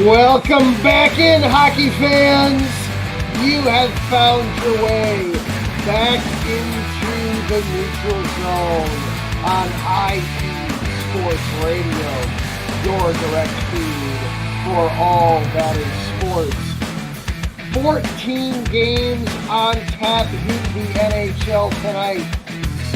Welcome back in, hockey fans. You have found your way back into the neutral zone on IE Sports Radio, your direct feed for all that is sports. 14 games on tap in the NHL tonight.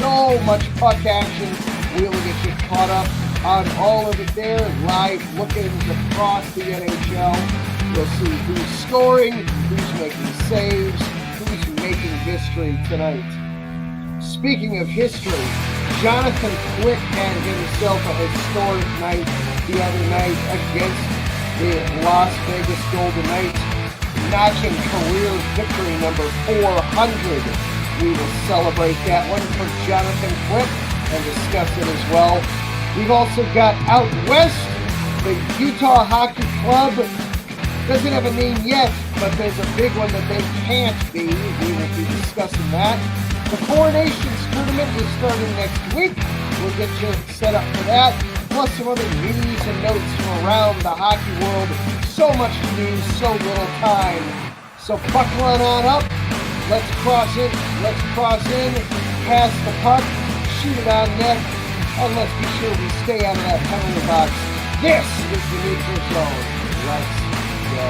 So much puck action. We'll get you caught up on all of it there, live look-ins across the NHL. You'll see who's scoring, who's making saves, who's making history tonight. Speaking of history, Johnathan Quick had himself a historic night the other night against the Las Vegas Golden Knights, notching career victory number 400. We will celebrate that one for Johnathan Quick and discuss it as well. We've also got out west, the Utah Hockey Club. Doesn't have a name yet, but there's a big one that they can't be. We will be discussing that. The Four Nations tournament is starting next week. We'll get you set up for that, plus some other news and notes from around the hockey world. So much news, so little time. So buckle on up. Let's cross in, pass the puck, shoot it on net, and let's be sure we stay out of that penalty box. This is the neutral zone. Let's go.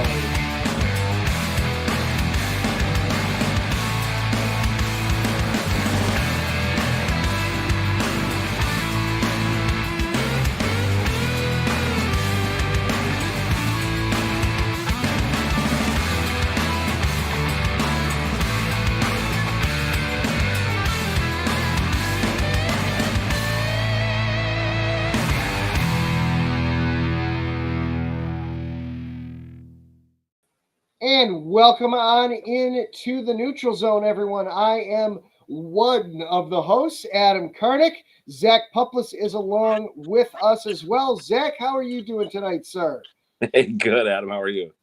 And welcome on in to the neutral zone, everyone. I am one of the hosts, Adam Karnick. Zach Puplis is along with us as well. Zach, how are you doing tonight, sir? Hey, good, Adam. How are you?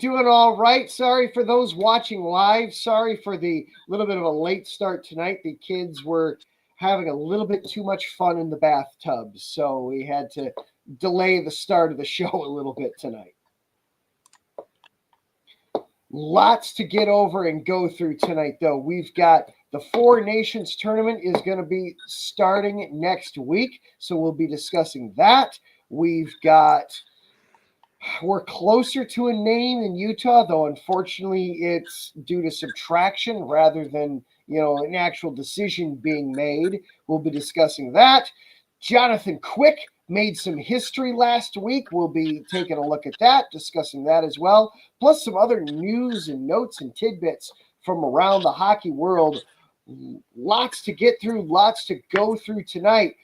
Doing all right. Sorry for those watching live. Sorry for the little bit of a late start tonight. The kids were having a little bit too much fun in the bathtub, so we had to delay the start of the show a little bit tonight. Lots to get over and go through tonight, though. We've got the Four Nations tournament is going to be starting next week, so we'll be discussing that. We're closer to a name in Utah, though unfortunately it's due to subtraction rather than, an actual decision being made. We'll be discussing that. Johnathan Quick made some history last week. We'll be taking a look at that, discussing that as well, plus some other news and notes and tidbits from around the hockey world. Lots to get through, lots to go through tonight.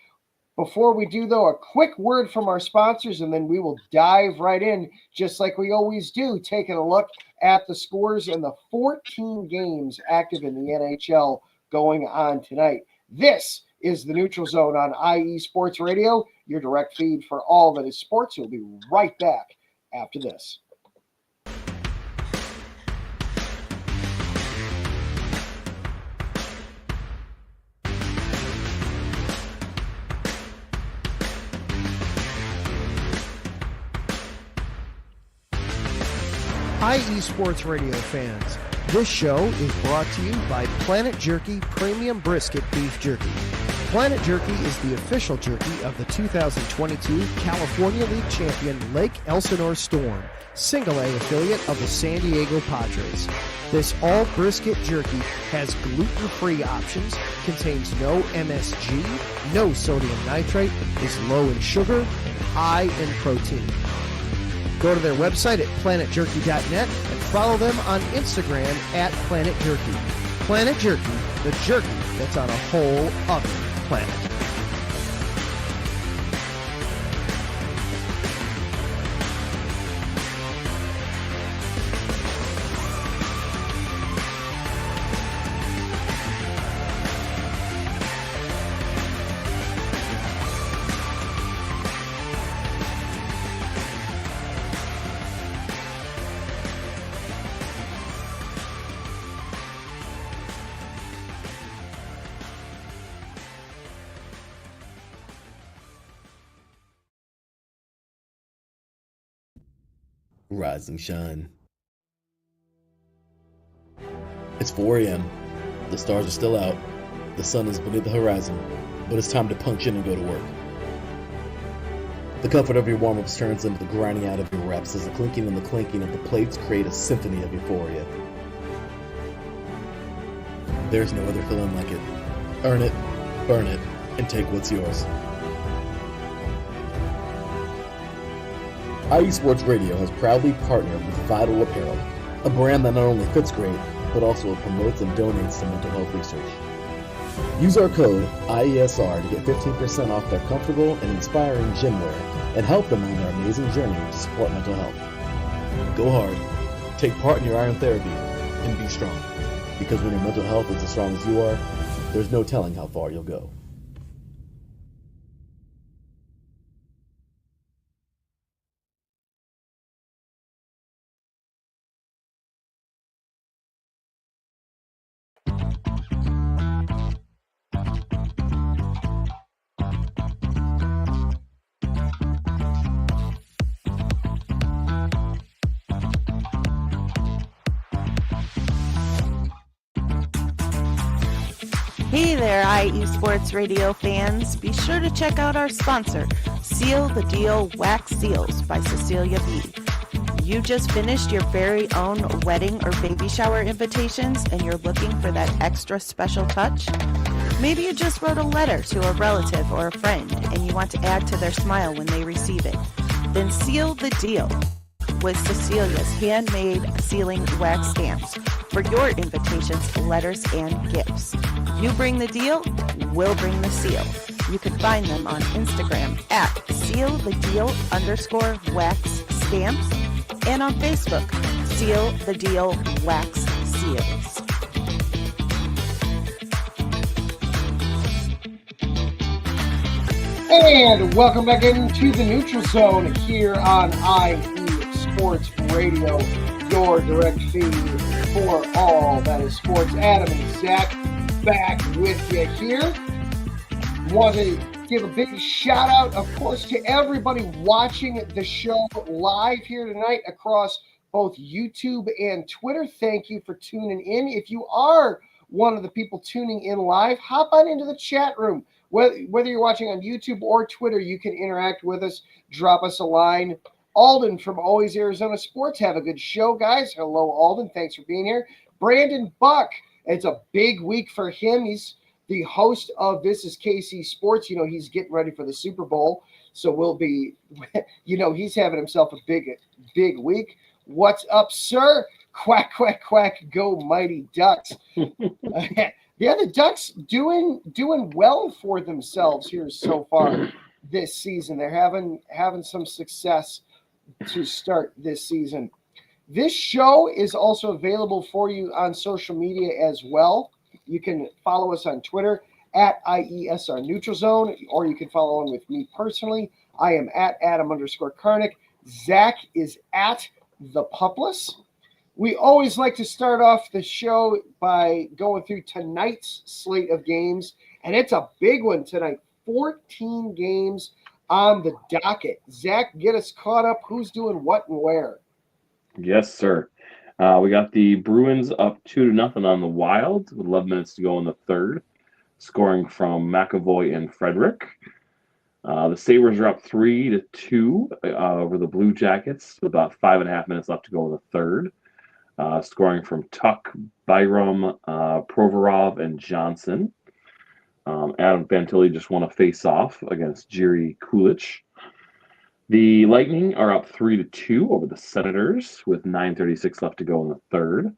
Before we do, though, a quick word from our sponsors, and then we will dive right in, just like we always do, taking a look at the scores and the 14 games active in the NHL going on tonight. This is the Neutral Zone on IE Sports Radio, your direct feed for all that is sports. We'll be right back after this. IE Sports Radio fans, this show is brought to you by Planet Jerky Premium Brisket Beef Jerky. Planet Jerky is the official jerky of the 2022 California League champion Lake Elsinore Storm, single-A affiliate of the San Diego Padres. This all-brisket jerky has gluten-free options, contains no MSG, no sodium nitrate, is low in sugar, and high in protein. Go to their website at planetjerky.net and follow them on Instagram at Planet Jerky. Planet Jerky, the jerky that's on a whole other planet. rise and shine. It's 4 a.m. The stars are still out. The sun is beneath the horizon, but it's time to punch in and go to work. The comfort of your warm-ups turns into the grinding out of your reps as the clinking and the clanking of the plates create a symphony of euphoria. There's no other feeling like it. Earn it, burn it, and take what's yours. IE Sports Radio has proudly partnered with Vital Apparel, a brand that not only fits great, but also promotes and donates to mental health research. Use our code IESR to get 15% off their comfortable and inspiring gym wear and help them on their amazing journey to support mental health. Go hard, take part in your iron therapy, and be strong. Because when your mental health is as strong as you are, there's no telling how far you'll go. Hey there, IE Sports Radio fans. Be sure to check out our sponsor, Seal the Deal Wax Seals by Cecilia B. You just finished your very own wedding or baby shower invitations and you're looking for that extra special touch? Maybe you just wrote a letter to a relative or a friend and you want to add to their smile when they receive it. Then seal the deal with Cecilia's handmade sealing wax stamps for your invitations, letters, and gifts. You bring the deal, we'll bring the seal. You can find them on Instagram at sealthedeal_wax stamps and on Facebook, Seal the Deal Wax Seals. And welcome back into the Neutral Zone here on IE Sports Radio, your direct feed for all that is sports. Adam and Zach back with you here. Want to give a big shout out, of course, to everybody watching the show live here tonight across both YouTube and Twitter. Thank you for tuning in. If you are one of the people tuning in live, hop on into the chat room. Whether you're watching on YouTube or Twitter, you can interact with us. Drop us a line. Alden from Always Arizona Sports. Have a good show, guys. Hello, Alden. Thanks for being here. Brandon Buck. It's a big week for him. He's the host of This Is KC Sports. You know, he's getting ready for the Super Bowl. So we'll be, he's having himself a big week. What's up, sir? Quack, quack, quack. Go Mighty Ducks. Yeah, the Ducks doing well for themselves here so far this season. They're having some success to start this season. This show is also available for you on social media as well. You can follow us on Twitter at IESR Neutral Zone, or you can follow on with me personally. I am at Adam_Karnick. Zach is at The Pupless. We always like to start off the show by going through tonight's slate of games, and it's a big one tonight. 14 games on the docket. Zach, get us caught up. Who's doing what and where? Yes, sir. We got the Bruins up 2-0 on the Wild with 11 minutes to go in the third, scoring from McAvoy and Frederick. The Sabres are up 3-2 over the Blue Jackets with about 5.5 minutes left to go in the third, scoring from Tuck, Byram, Provorov, and Johnson. Adam Fantilli just won a face-off against Jiri Kulich. The Lightning are up 3-2 over the Senators with 9:36 left to go in the third,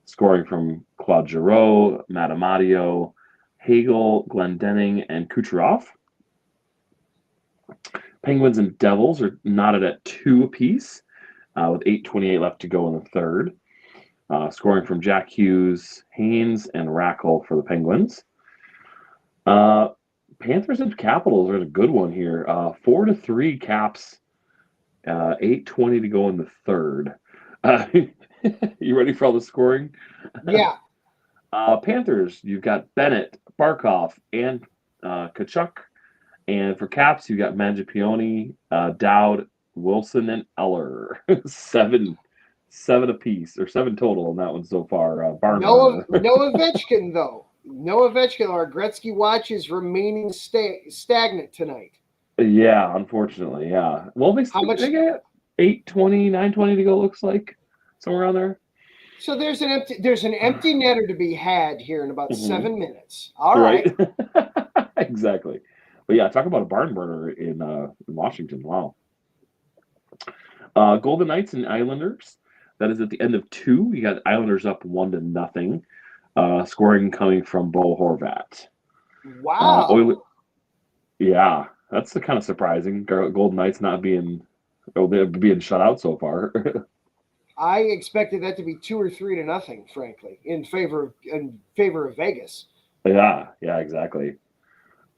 scoring from Claude Giroux, Matt Amadio, Hagel, Glendening, and Kucherov. Penguins and Devils are knotted at 2 apiece with 8:28 left to go in the third, scoring from Jack Hughes, Haynes, and Rackle for the Penguins. Panthers and Capitals are a good one here. 4-3 Caps, 8:20 to go in the third. You ready for all the scoring? Yeah. Panthers, you've got Bennett, Barkov, and Kachuk. And for Caps, you've got Mangiapane, Dowd, Wilson and Eller. seven apiece, or 7 total in that one so far. Barn No, burner. no Ovechkin though. No Ovechkin. Our Gretzky watch is remaining stagnant tonight. Yeah, unfortunately, yeah. Well, How much? they get 8:20, 9:20 to go. Looks like somewhere around there. So there's an empty netter to be had here in about 7 minutes. All Right. right. Exactly. But yeah, talk about a barn burner in Washington. Wow. Golden Knights and Islanders. That is at the end of 2. You got Islanders up 1-0. Scoring coming from Bo Horvat. Wow. Yeah, that's kind of surprising. Golden Knights not being they're being shut out so far. I expected that to be 2 or 3-0, frankly, in favor of Vegas. Yeah, exactly.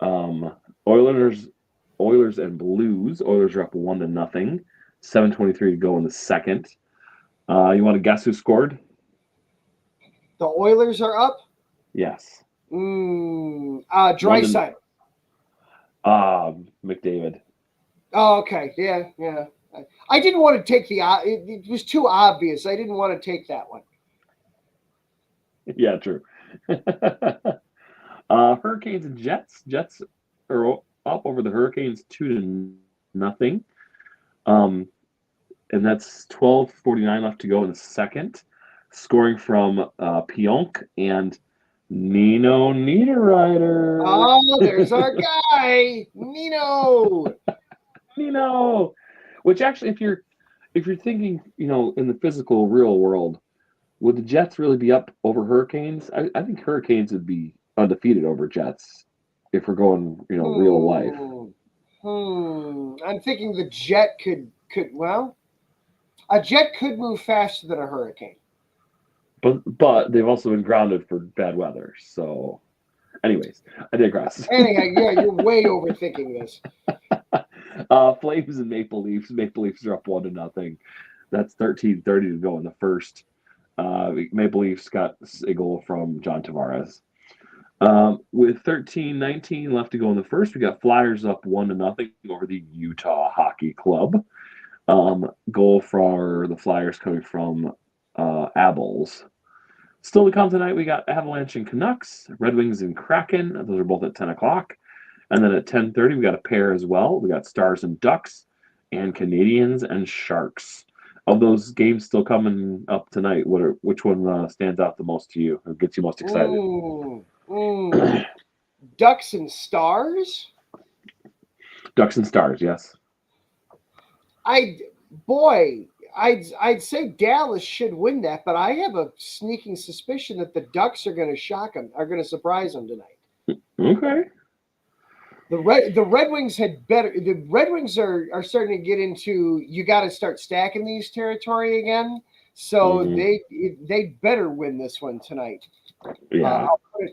Oilers and Blues. Oilers are up 1-0. 7:23 to go in the second. You want to guess who scored? The Oilers are up. Yes. Draisaitl. McDavid. Oh, okay. Yeah. I didn't want to take it was too obvious. I didn't want to take that one. Yeah, true. Hurricanes and Jets. Jets are up over the Hurricanes 2-0. And that's 12:49 left to go in the second. Scoring from Pionk and Nino Niederreiter. Oh, there's our guy, Nino. Nino. Which actually, if you're thinking, in the physical real world, would the Jets really be up over Hurricanes? I think Hurricanes would be undefeated over Jets if we're going, real life. I'm thinking the Jet could a Jet could move faster than a Hurricane. But they've also been grounded for bad weather. So, anyways, I digress. Anyhow, yeah, you're way overthinking this. Flames and Maple Leafs. Maple Leafs are up 1-0. That's 13:30 to go in the first. Maple Leafs got a goal from John Tavares. With 13:19 left to go in the first, we got Flyers up 1-0 over the Utah Hockey Club. Goal for the Flyers coming from Abels. Still to come tonight, we got Avalanche and Canucks, Red Wings and Kraken. Those are both at 10 o'clock. And then at 10:30, we got a pair as well. We got Stars and Ducks and Canadians and Sharks. Of those games still coming up tonight, which one stands out the most to you or gets you most excited? Ducks and Stars? Ducks and Stars, yes. I'd say Dallas should win that, but I have a sneaking suspicion that the Ducks are going to surprise them tonight. Okay. The Red Wings had better. The Red Wings are starting to get into. You got to start stacking these territory again. So they better win this one tonight. Yeah.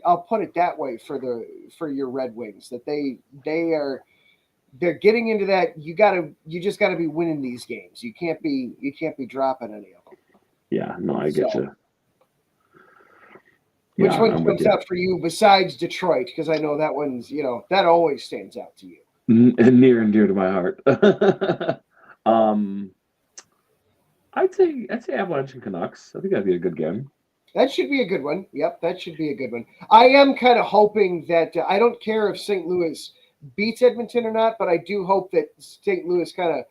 I'll put it that way for your Red Wings, that they're getting into that. You just gotta be winning these games. You can't be dropping any of them. Yeah, no, I get you. Which one comes out for you besides Detroit? Because I know that one's, that always stands out to you. Near and dear to my heart. I'd say Avalanche and Canucks. I think that'd be a good game. That should be a good one. Yep, that should be a good one. I am kind of hoping that I don't care if St. Louis beats Edmonton or not, but I do hope that St. Louis kind of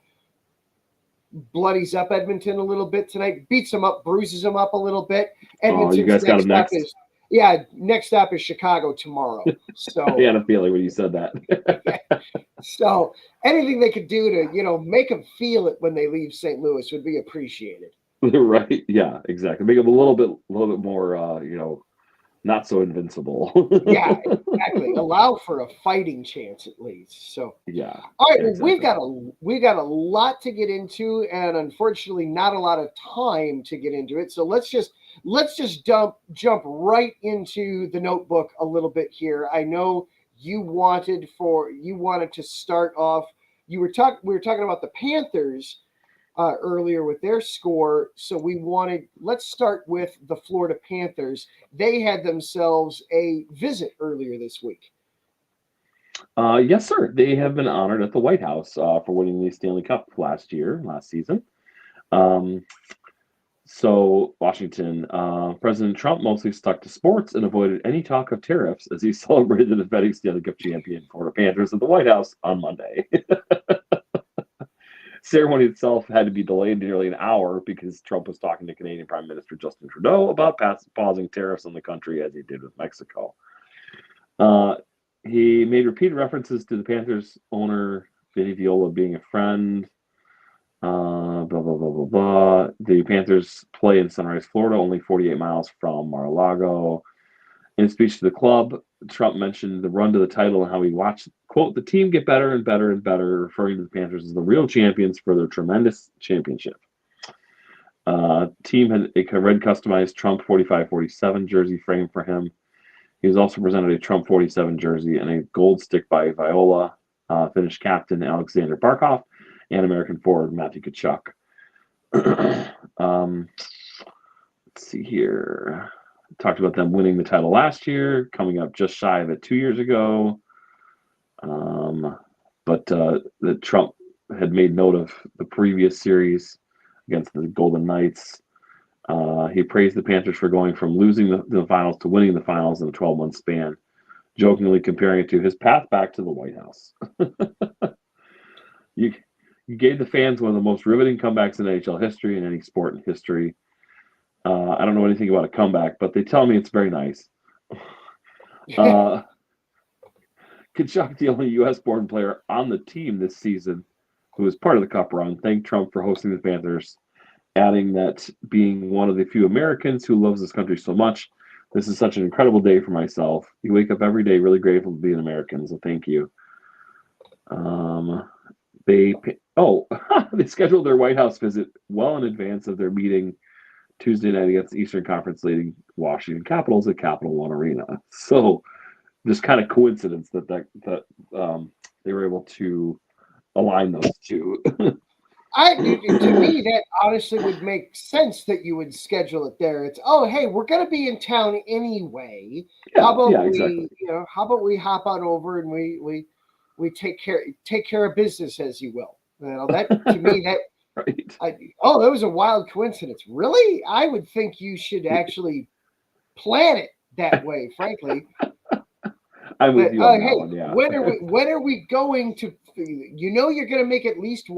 bloodies up Edmonton a little bit tonight, beats them up, bruises them up a little bit. You guys got them next? Next stop is Chicago tomorrow. So I had a feeling when you said that. So anything they could do to, make them feel it when they leave St. Louis would be appreciated. Right. Yeah, exactly. Make them a little bit more, not so invincible. Yeah, exactly. Allow for a fighting chance at least. So yeah. All right. Exactly. Well, we've got a lot to get into, and unfortunately, not a lot of time to get into it. So let's just jump right into the notebook a little bit here. I know you wanted to start off. We were talking about the Panthers earlier with their score. So let's start with the Florida Panthers. They had themselves a visit earlier this week. Yes, sir. They have been honored at the White House for winning the Stanley Cup last season. Um, so, Washington, President Trump mostly stuck to sports and avoided any talk of tariffs as he celebrated the defending Stanley Cup champion Florida Panthers at the White House on Monday. Ceremony itself had to be delayed nearly an hour because Trump was talking to Canadian Prime Minister Justin Trudeau about pausing tariffs on the country as he did with Mexico. He made repeated references to the Panthers owner Vinny Viola being a friend. Blah, blah, blah, blah, blah. The Panthers play in Sunrise, Florida, only 48 miles from Mar-a-Lago. In a speech to the club, Trump mentioned the run to the title and how he watched, quote, the team get better and better and better, referring to the Panthers as the real champions for their tremendous championship. Team had a red customized Trump 45-47 jersey frame for him. He was also presented a Trump 47 jersey and a gold stick by Viola, Finnish captain Alexander Barkov, and American forward Matthew Tkachuk. Let's see here. Talked about them winning the title last year, coming up just shy of it 2 years ago. But the Trump had made note of the previous series against the Golden Knights. He praised the Panthers for going from losing the finals to winning the finals in a 12-month span, jokingly comparing it to his path back to the White House. You gave the fans one of the most riveting comebacks in NHL history and any sport in history. I don't know anything about a comeback, but they tell me it's very nice. Tkachuk, the only U.S.-born player on the team this season who was part of the Cup run, thanked Trump for hosting the Panthers, adding that being one of the few Americans who loves this country so much, this is such an incredible day for myself. You wake up every day really grateful to be an American, so thank you. They scheduled their White House visit well in advance of their meeting Tuesday night against the Eastern Conference leading Washington Capitals at Capital One Arena. So just kind of coincidence that they were able to align those two. To me, that honestly would make sense that you would schedule it there. It's hey, we're going to be in town anyway. How about exactly. How about we hop on over and we take care of business, as you will. That to me that. Right. That was a wild coincidence. Really? I would think you should actually plan it that way, frankly. I'm with you on that one, yeah. When are we going to? You're going to make at least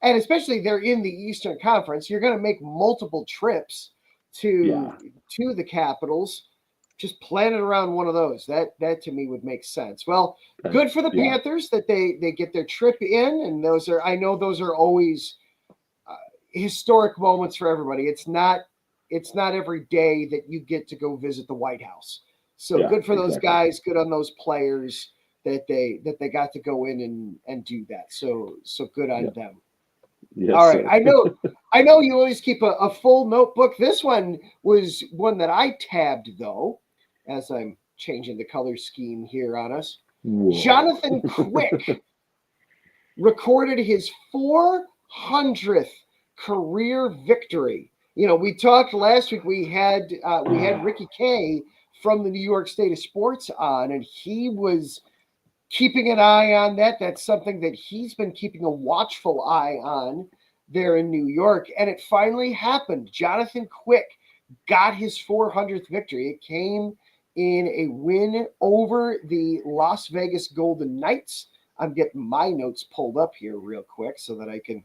and especially they're in the Eastern Conference. You're going to make multiple trips to the Capitals. Just plan it around one of those. That to me would make sense. Well, good for the Panthers that they get their trip in, and those are always historic moments for everybody. It's not every day that you get to go visit the White House. So good for those guys. Good on those players that they got to go in and do that. So good on them. Yes, all right. sir. I know you always keep a full notebook. This one was one that I tabbed though, as I'm changing the color scheme here on us. Whoa. Johnathan Quick recorded his 400th career victory. We talked last week. We had Ricky Kay from the New York State of Sports on, and he was keeping an eye on that. That's something that he's been keeping a watchful eye on there in New York, and it finally happened. Johnathan Quick got his 400th victory. It came in a win over the Las Vegas Golden Knights. I'm getting my notes pulled up here real quick so that we can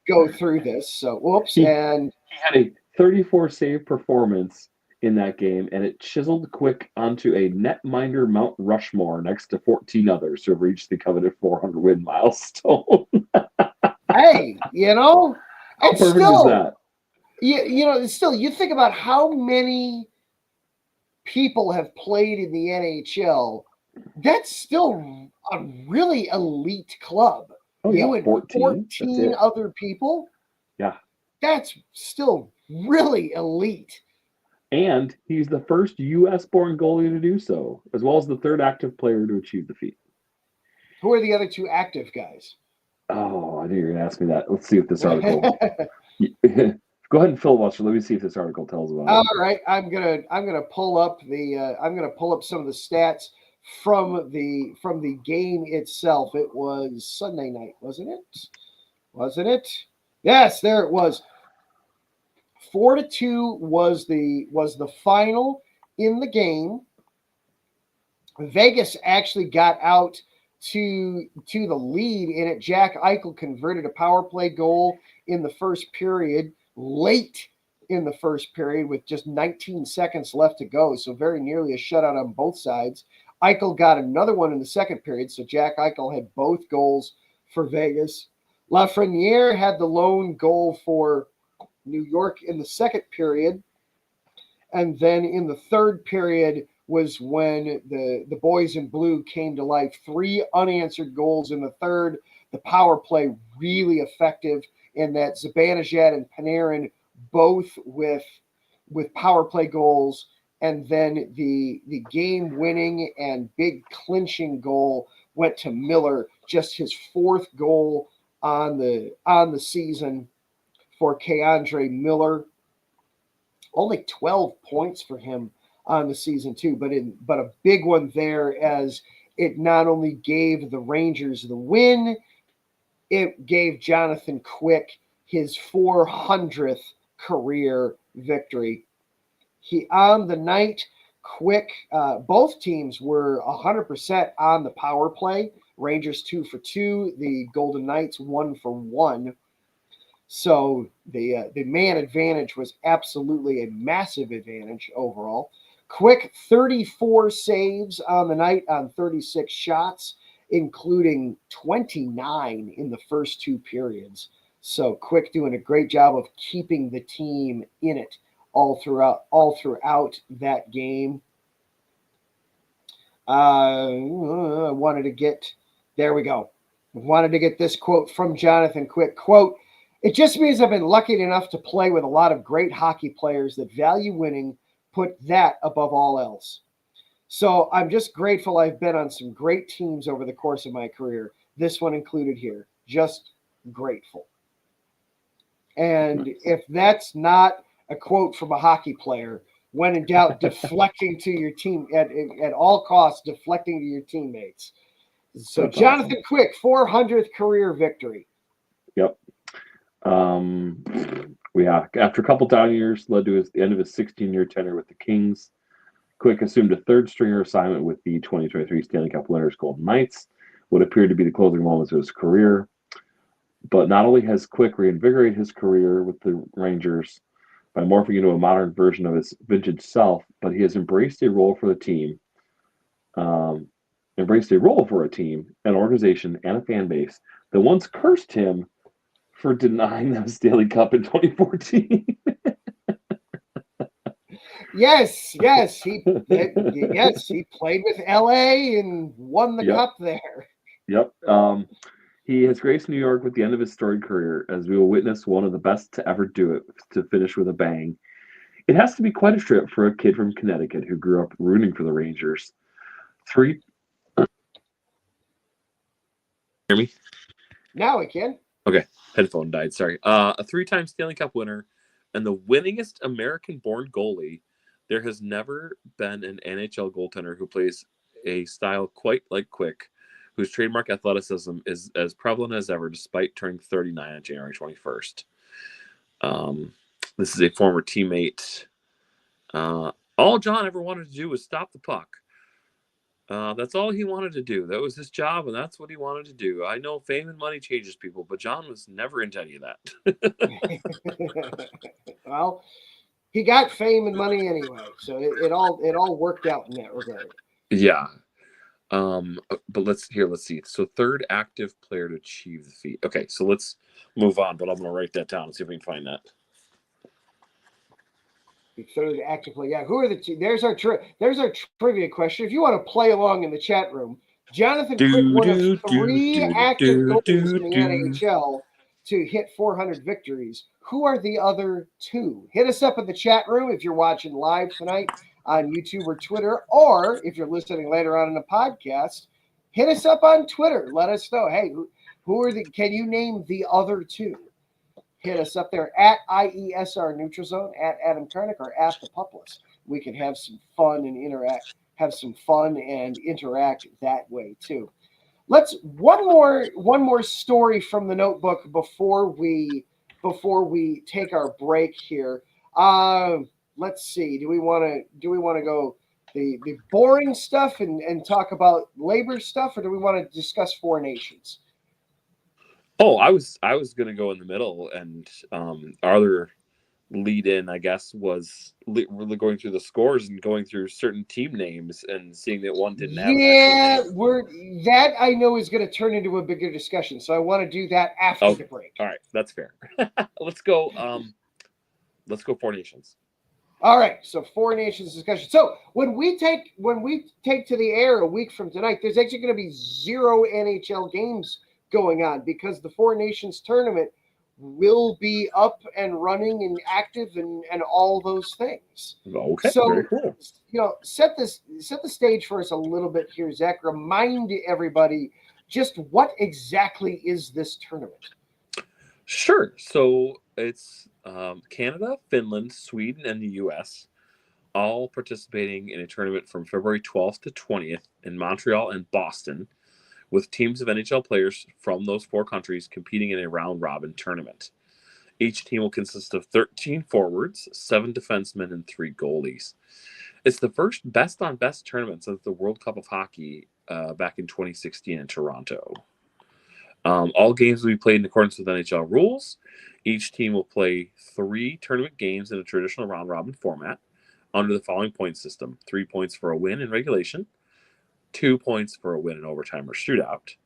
go through this. So, whoops. He had a 34 save performance in that game, and it chiseled Quick onto a netminder Mount Rushmore next to 14 others who have reached the coveted 400 win milestone. Hey, how perfect is that? Still, you think about how many people have played in the NHL. That's still a really elite club. You and 14 other people. Yeah, that's still really elite. And he's the first U.S.-born goalie to do so, as well as the third active player to achieve the feat. Who are the other two active guys? Oh, I knew you were going to ask me that. Let's see if this article. Go ahead and filibuster. Let me see if this article tells about it. All right, I'm gonna pull up some of the stats from the game itself. It was Sunday night, wasn't it? Wasn't it? Yes, there it was. 4-2 was the final in the game. Vegas actually got out to the lead in it. Jack Eichel converted a power play goal in the first period, late in the first period with just 19 seconds left to go. So very nearly a shutout on both sides. Eichel got another one in the second period. So Jack Eichel had both goals for Vegas. Lafreniere had the lone goal for New York in the second period. And then in the third period was when the boys in blue came to life. 3 unanswered goals in the third. The power play really effective in that Zibanejad and Panarin both with power play goals. And then the game-winning and big clinching goal went to Miller, just his 4th goal on the season for Keandre Miller. Only 12 points for him on the season too, but a big one there, as it not only gave the Rangers the win, it gave Johnathan Quick his 400th career victory. He on the night, Quick, both teams were 100% on the power play. Rangers 2 for 2, the Golden Knights 1 for 1. So the man advantage was absolutely a massive advantage overall. Quick 34 saves on the night on 36 shots, including 29 in the first 2 periods. So Quick doing a great job of keeping the team in it all throughout that game. Wanted to get this quote from Johnathan Quick. Quote, "It just means I've been lucky enough to play with a lot of great hockey players that value winning, put that above all else. So I'm just grateful I've been on some great teams over the course of my career. This one included here. Just grateful." And if that's not a quote from a hockey player, when in doubt, deflecting to your team at all costs, deflecting to your teammates. So That's Johnathan awesome. Quick, 400th career victory. Yep. After a couple down years led to the end of his 16-year tenure with the Kings. Quick assumed a third-stringer assignment with the 2023 Stanley Cup winners Golden Knights, what appeared to be the closing moments of his career. But not only has Quick reinvigorated his career with the Rangers by morphing into a modern version of his vintage self, but he has embraced a role for a team, an organization, and a fan base that once cursed him for denying them Stanley Cup in 2014. Yes, he played with LA and won the cup there. Yep. He has graced New York with the end of his storied career, as we will witness one of the best to ever do it, to finish with a bang. It has to be quite a trip for a kid from Connecticut who grew up rooting for the Rangers. Hear me? Now we can. Okay, headphone died, sorry. A 3-time Stanley Cup winner and the winningest American-born goalie. There has never been an NHL goaltender who plays a style quite like Quick, whose trademark athleticism is as prevalent as ever, despite turning 39 on January 21st. This is a former teammate. All John ever wanted to do was stop the puck. That's all he wanted to do. That was his job, and that's what he wanted to do. I know fame and money changes people, but John was never into any of that. Well, he got fame and money anyway, so it all worked out in that regard. Yeah. But let's see. So third active player to achieve the feat. Okay, so let's move on, but I'm going to write that down and see if we can find that. The third active player. Yeah, who are the two? There's our trivia question. If you want to play along in the chat room, Johnathan Quick, one of 3 active goalies in the NHL to hit 400 victories. Who are the other 2? Hit us up in the chat room if you're watching live tonight on YouTube or Twitter, or if you're listening later on in the podcast, hit us up on Twitter. Let us know. Hey, who are can you name the other 2? Hit us up there at IESR Neutral Zone, at Adam Karnick, or at the Pupless. We can have some fun and have some fun and interact that way too. Let's one more story from the notebook before we take our break here. Let's see. Do we want to go the boring stuff and talk about labor stuff, or do we want to discuss Four Nations? Oh, I was going to go in the middle, and our other lead in, I guess, was really going through the scores and going through certain team names and seeing that one didn't have an actual name. That I know is going to turn into a bigger discussion, so I want to do that after the break. All right, that's fair. Let's go Four Nations. All right, so Four Nations discussion. So when we take to the air a week from tonight, there's actually going to be 0 NHL games going on because the Four Nations tournament will be up and running and active and all those things. Okay, so very cool. Set the stage for us a little bit here, Zach. Remind everybody just what exactly is this tournament. Sure. So it's Canada, Finland, Sweden, and the U.S. all participating in a tournament from February 12th to 20th in Montreal and Boston, with teams of NHL players from those 4 countries competing in a round-robin tournament. Each team will consist of 13 forwards, 7 defensemen, and 3 goalies. It's the first best-on-best tournament since the World Cup of Hockey back in 2016 in Toronto. All games will be played in accordance with NHL rules. Each team will play 3 tournament games in a traditional round-robin format under the following point system: 3 points for a win in regulation, 2 points for a win in overtime or shootout,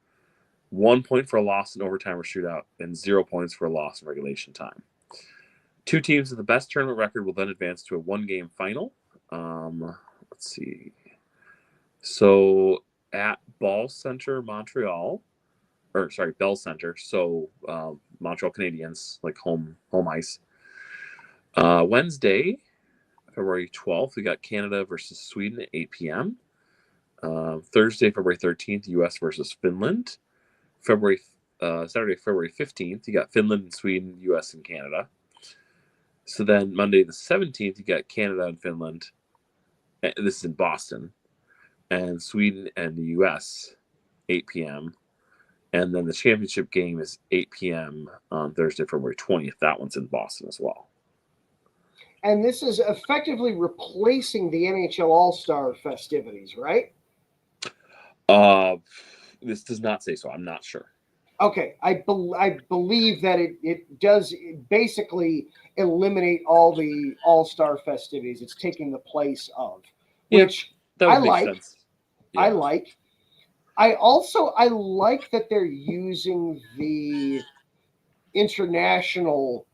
1 point for a loss in overtime or shootout, and 0 points for a loss in regulation time. 2 teams with the best tournament record will then advance to a 1-game final. Let's see. So at Bell Center, so Montreal Canadiens, like home ice. Wednesday, February 12th, we got Canada versus Sweden at 8 p.m. Thursday, February 13th, U.S. versus Finland. Saturday, February 15th, you got Finland and Sweden, U.S. and Canada. So then Monday the 17th, you got Canada and Finland. This is in Boston. And Sweden and the U.S., 8 p.m. And then the championship game is 8 p.m. on Thursday, February 20th. That one's in Boston as well. And this is effectively replacing the NHL All-Star festivities, right? This does not say so. I'm not sure. Okay, I believe that it does basically eliminate all the All-Star festivities. It's taking the place of, which I like. Sense. Yeah. I like. I like that they're using the international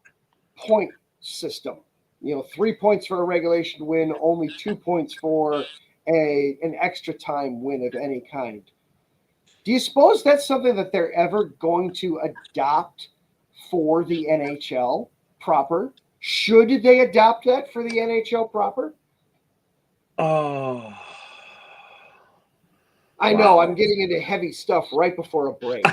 point system. 3 points for a regulation win, only 2 points for an extra time win of any kind. Do you suppose that's something that they're ever going to adopt for the NHL proper? Should they adopt that for the NHL proper? Oh. I know, I'm getting into heavy stuff right before a break.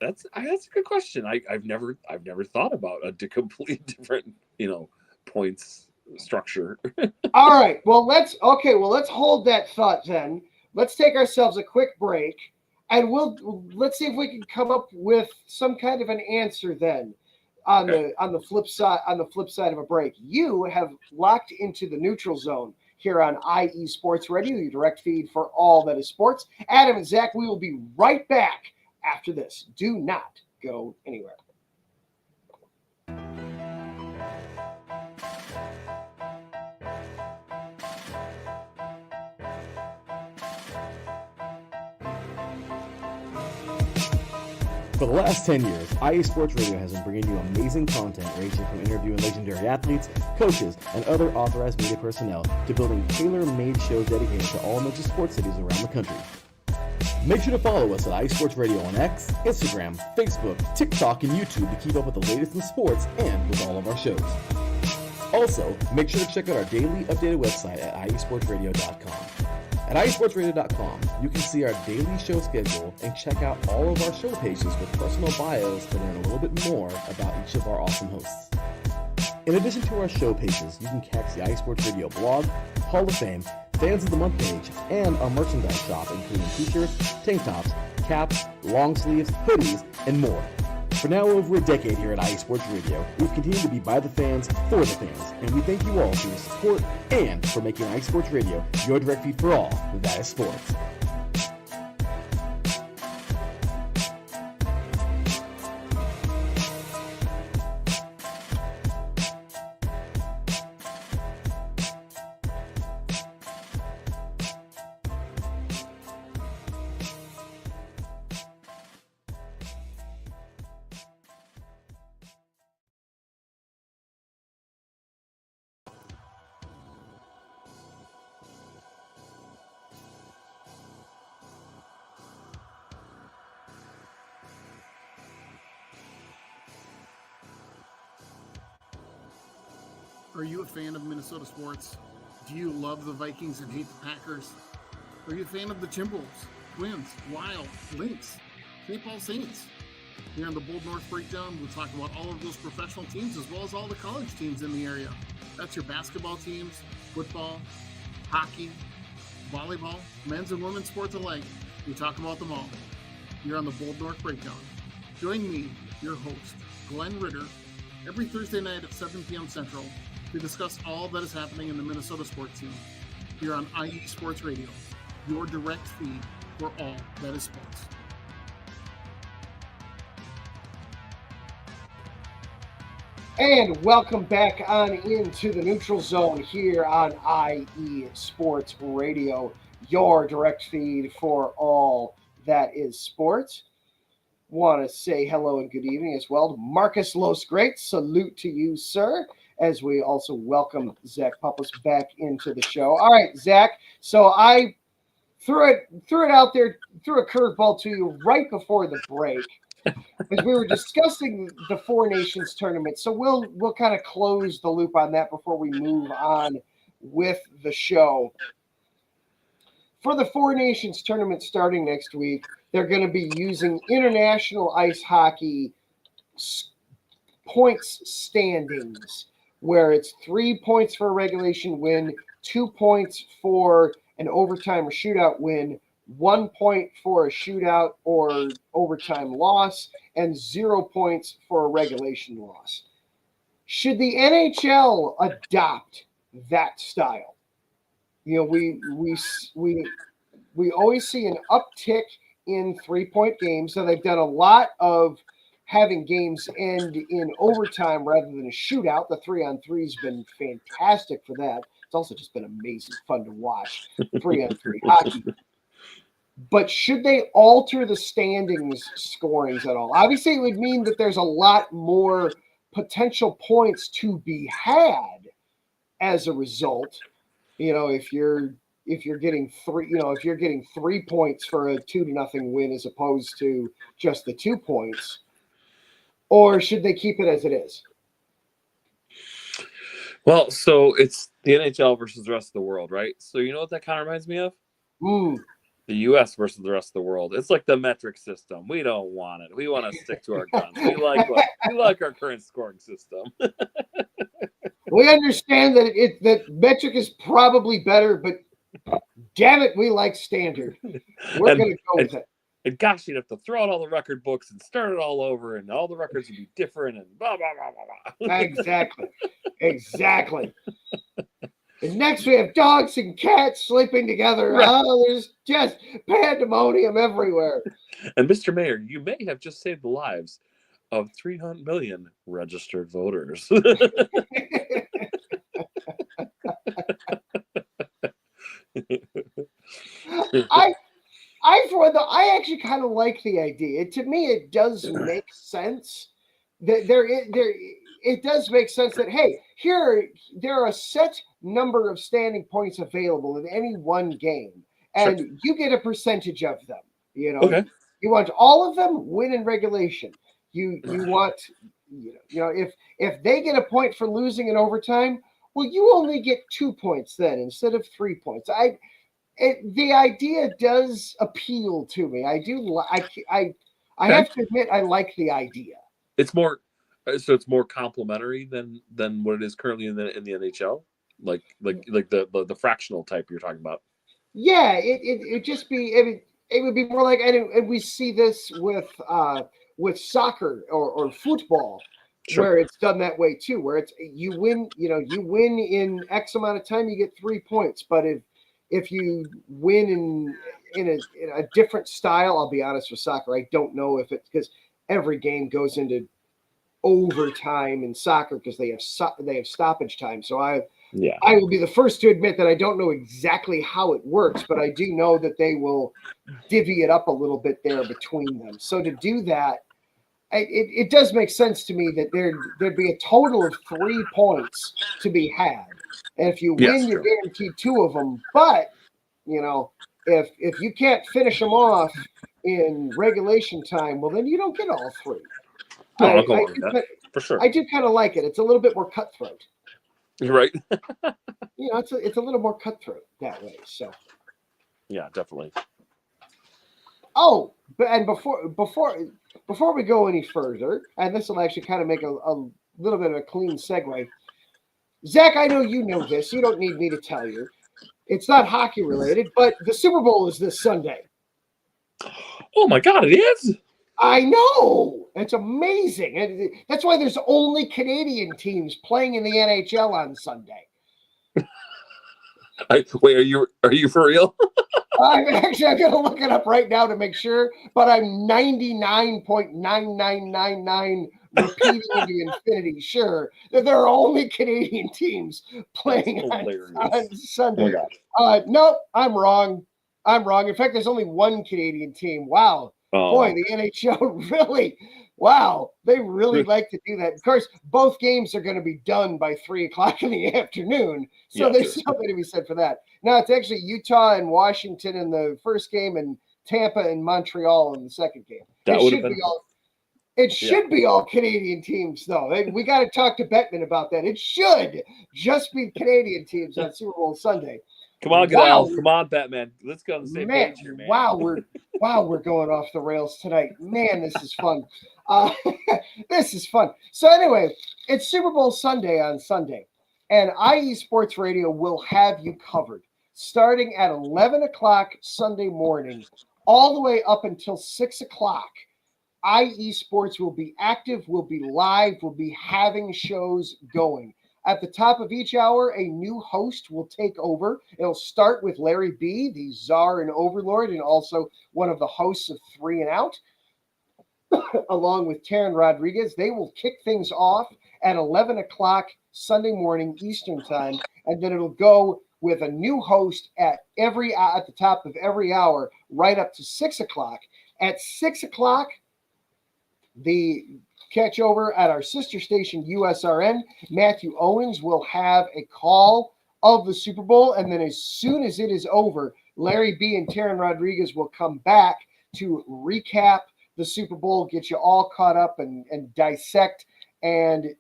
That's a good question. I've never thought about a complete different, points structure. All right. Well, let's hold that thought then. Let's take ourselves a quick break, and let's see if we can come up with some kind of an answer then. On the flip side of a break, you have locked into the neutral zone here on IE Sports Radio, your direct feed for all that is sports. Adam and Zach, we will be right back after this. Do not go anywhere. For the last 10 years, IE Sports Radio has been bringing you amazing content ranging from interviewing legendary athletes, coaches, and other authorized media personnel to building tailor-made shows dedicated to all major sports cities around the country. Make sure to follow us at IE Sports Radio on X, Instagram, Facebook, TikTok, and YouTube to keep up with the latest in sports and with all of our shows. Also, make sure to check out our daily updated website at iesportsradio.com. At iesportsradio.com, you can see our daily show schedule and check out all of our show pages with personal bios to learn a little bit more about each of our awesome hosts. In addition to our show pages, you can catch the iSports Radio blog, Hall of Fame, Fans of the Month page, and our merchandise shop, including t-shirts, tank tops, caps, long sleeves, hoodies, and more. For now over a decade here at iSports Radio, we've continued to be by the fans, for the fans, and we thank you all for your support and for making iSports Radio your direct feed for all that is sports. Are you a fan of Minnesota sports? Do you love the Vikings and hate the Packers? Are you a fan of the Timberwolves, Twins, Wild, Lynx, St. Paul Saints? Here on the Bold North Breakdown, we'll talk about all of those professional teams as well as all the college teams in the area. That's your basketball teams, football, hockey, volleyball, men's and women's sports alike. We talk about them all. Here on the Bold North Breakdown. Join me, your host, Glenn Ritter, every Thursday night at 7 p.m. Central to discuss all that is happening in the Minnesota sports scene here on IE Sports Radio, your direct feed for all that is sports. And welcome back on into the neutral zone here on IE Sports Radio, your direct feed for all that is sports. Want to say hello and good evening as well to Marcus Los Great. Salute to you, sir, as we also welcome Zach Puppus back into the show. All right, Zach. So I threw it out there, threw a curveball to you right before the break, as we were discussing the Four Nations tournament. So we'll kind of close the loop on that before we move on with the show. For the Four Nations tournament starting next week, they're going to be using international ice hockey points standings, where it's 3 points for a regulation win, 2 points for an overtime or shootout win, 1 point for a shootout or overtime loss, and 0 points for a regulation loss. Should the NHL adopt that style? You know, we always see an uptick in 3-point games. So they've done a lot of having games end in overtime rather than a shootout. The 3-on-3 has been fantastic for that. It's also just been amazing fun to watch 3-on-3 hockey. But should they alter the standings scorings at all? Obviously, it would mean that there's a lot more potential points to be had as a result. You know, if you're getting 3 points for a 2-0 win as opposed to just the 2 points, or should they keep it as it is? Well, so it's the NHL versus the rest of the world, right? So you know what that kind of reminds me of? The U.S. versus the rest of the world. It's like the metric system. We don't want it. We want to stick to our guns. We like our current scoring system. We understand that metric is probably better, but damn it, we like standard. We're going to go with it. And gosh, you'd have to throw out all the record books and start it all over, and all the records would be different, and blah, blah, blah, blah, blah. Exactly. And next we have dogs and cats sleeping together. Right. Oh, there's just pandemonium everywhere. And Mr. Mayor, you may have just saved the lives of 300 million registered voters. I actually kind of like the idea. To me, it does make sense. It does make sense that, hey, there are a set number of standing points available in any one game, and sure, you get a percentage of them. You know, okay. You want all of them, win in regulation. You want, if they get a point for losing in overtime, well, you only get 2 points then instead of 3 points. The idea does appeal to me. I do. I have to admit, I like the idea. It's more. So it's more complementary than what it is currently in the NHL, like the fractional type you're talking about. Yeah, it just be it would be more like, and we see this with soccer or football, Sure. where it's done that way too, where it's you win in X amount of time, you get 3 points. But if you win in a different style, I'll be honest with soccer, I don't know if it's because every game goes into overtime in soccer because they have stoppage time. So I will be the first to admit that I don't know exactly how it works, but I do know that they will divvy it up a little bit there between them. So to do that, it does make sense to me that there'd be a total of 3 points to be had, and if you win, you're guaranteed 2 of them. But if you can't finish them off in regulation time, well, then you don't get all 3. No, I'll go on with that for sure. I do kind of like it. It's a little bit more cutthroat. You're right. It's a little more cutthroat that way. So, yeah, definitely. Oh, and before we go any further, and this will actually kind of make a little bit of a clean segue. Zach, I know you know this. You don't need me to tell you. It's not hockey related, but the Super Bowl is this Sunday. Oh my God, it is! I know. It's amazing. And that's why there's only Canadian teams playing in the NHL on Sunday. Wait, are you for real? I'm going to look it up right now to make sure, but I'm 99.9999 repeating into infinity sure that there are only Canadian teams playing on Sunday. Oh no, I'm wrong. In fact, there's only one Canadian team. Wow. Oh. Boy, the NHL really, wow, they really like to do that. Of course, both games are going to be done by 3:00 in the afternoon. So there's something to be said for that. Now it's actually Utah and Washington in the first game and Tampa and Montreal in the second game. It should be all Canadian teams, though. We got to talk to Bettman about that. It should just be Canadian teams on Super Bowl Sunday. Come on, Goodell. Come on, Batman. Let's go on the same page here, man. Wow, we're going off the rails tonight. Man, this is fun. This is fun. So anyway, it's Super Bowl Sunday on Sunday, and IE Sports Radio will have you covered starting at 11:00 Sunday morning, all the way up until 6:00. IE Sports will be active, will be live, will be having shows going. At the top of each hour, a new host will take over. It'll start with Larry B., the czar and overlord, and also one of the hosts of 3 and Out, along with Taryn Rodriguez. They will kick things off at 11:00 Sunday morning Eastern Time, and then it'll go with a new host at the top of every hour, right up to 6:00. At 6:00, the catch over at our sister station, USRN, Matthew Owens will have a call of the Super Bowl. And then as soon as it is over, Larry B. and Taryn Rodriguez will come back to recap the Super Bowl, get you all caught up and dissect and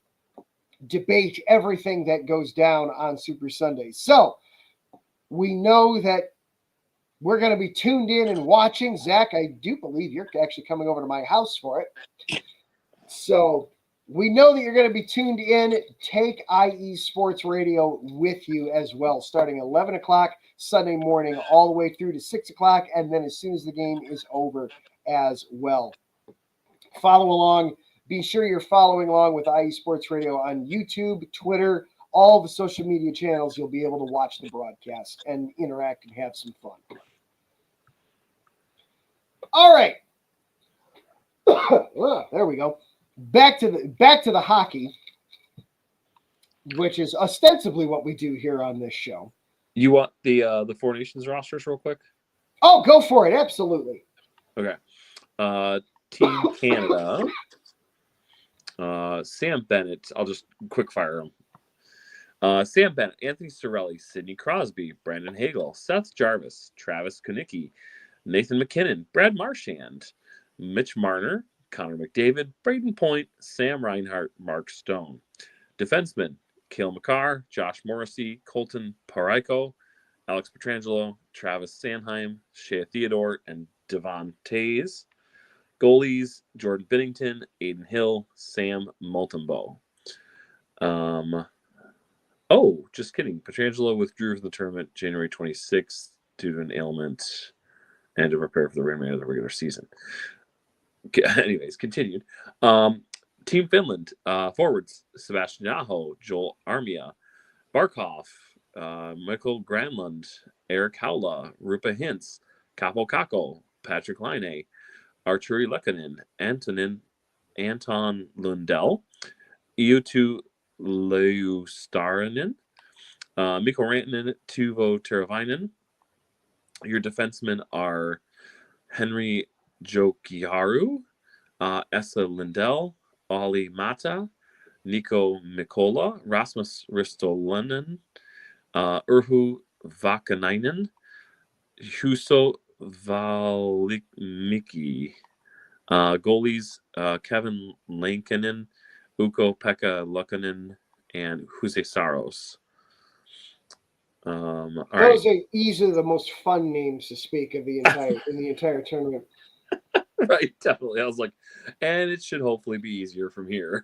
debate everything that goes down on Super Sunday. So we know that we're going to be tuned in and watching. Zach, I do believe you're actually coming over to my house for it. So we know that you're going to be tuned in. Take IE Sports Radio with you as well, starting at 11:00 Sunday morning all the way through to 6:00, and then as soon as the game is over as well. Follow along. Be sure you're following along with IE Sports Radio on YouTube, Twitter, all the social media channels. You'll be able to watch the broadcast and interact and have some fun. All right. There we go. Back to the hockey, which is ostensibly what we do here on this show. You want the Four Nations rosters real quick? Oh, go for it. Absolutely. Okay. Team Canada. Sam Bennett. I'll just quick fire him. Sam Bennett, Anthony Cirelli, Sidney Crosby, Brandon Hagel, Seth Jarvis, Travis Konecny, Nathan McKinnon, Brad Marchand, Mitch Marner, Connor McDavid, Braden Point, Sam Reinhart, Mark Stone. Defensemen, Cale Makar, Josh Morrissey, Colton Parayko, Alex Petrangelo, Travis Sanheim, Shea Theodore, and Devon Tays. Goalies, Jordan Binnington, Aiden Hill, Sam Maltonbow. Oh, just kidding. Petrangelo withdrew from the tournament January 26th due to an ailment and to prepare for the remainder of the regular season. Anyways, continued. Team Finland, forwards, Sebastian Aho, Joel Armia, Barkov, Michael Granlund, Eric Haula, Rupa Hintz, Capo Kako, Patrick Laine, Arturi Lehkonen, Anton Lundell, Eetu Leustarainen, Mikko Rantanen, Tuvo Teravainen. Your defensemen are Henry Jokiharju, Esa Lindell, Olli Mata, Nico Mikola, Rasmus Ristolainen, Urhu Vakanainen, Huso Valimiki. Goalies, Kevin Lankinen, Ukko-Pekka Luukkonen, and Jose Saros. All right. Those are easily the most fun names to speak of the entire tournament. Right, definitely. I was like, and it should hopefully be easier from here.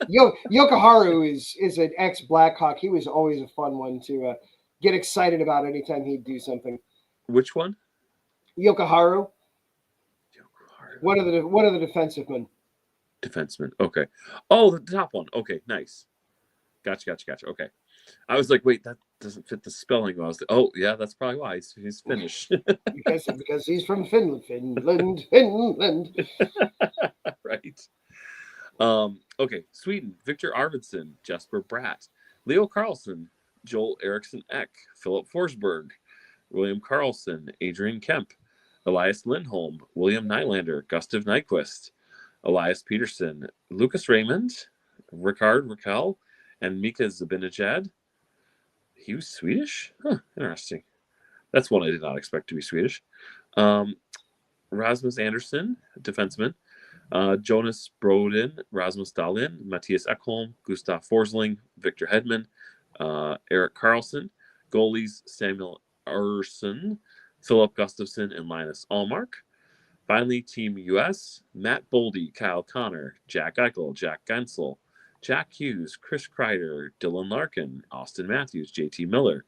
Yokoharu is an ex-Blackhawk. He was always a fun one to get excited about anytime he'd do something. Which one? Yokoharu. One of the defensive men. Defenseman. Okay. Oh, the top one. Okay, nice. Gotcha. Okay. I was like, wait, that doesn't fit the spelling. I was like, oh, yeah, that's probably why he's Finnish. because he's from Finland. Right. Okay, Sweden, Victor Arvidsson, Jesper Bratt, Leo Carlson, Joel Eriksson Ek, Philip Forsberg, William Carlson, Adrian Kemp, Elias Lindholm, William Nylander, Gustav Nyquist, Elias Peterson, Lucas Raymond, Ricard Raquel, and Mika Zibanejad. He was Swedish? Huh, interesting. That's one I did not expect to be Swedish. Rasmus Andersson, defenseman. Jonas Brodin, Rasmus Dahlin, Matthias Ekholm, Gustav Forsling, Victor Hedman, Eric Carlson. Goalies, Samuel Ersson, Philip Gustafsson, and Linus Allmark. Finally, Team US, Matt Boldy, Kyle Connor, Jack Eichel, Jack Gensel, Jack Hughes, Chris Kreider, Dylan Larkin, Austin Matthews, JT Miller,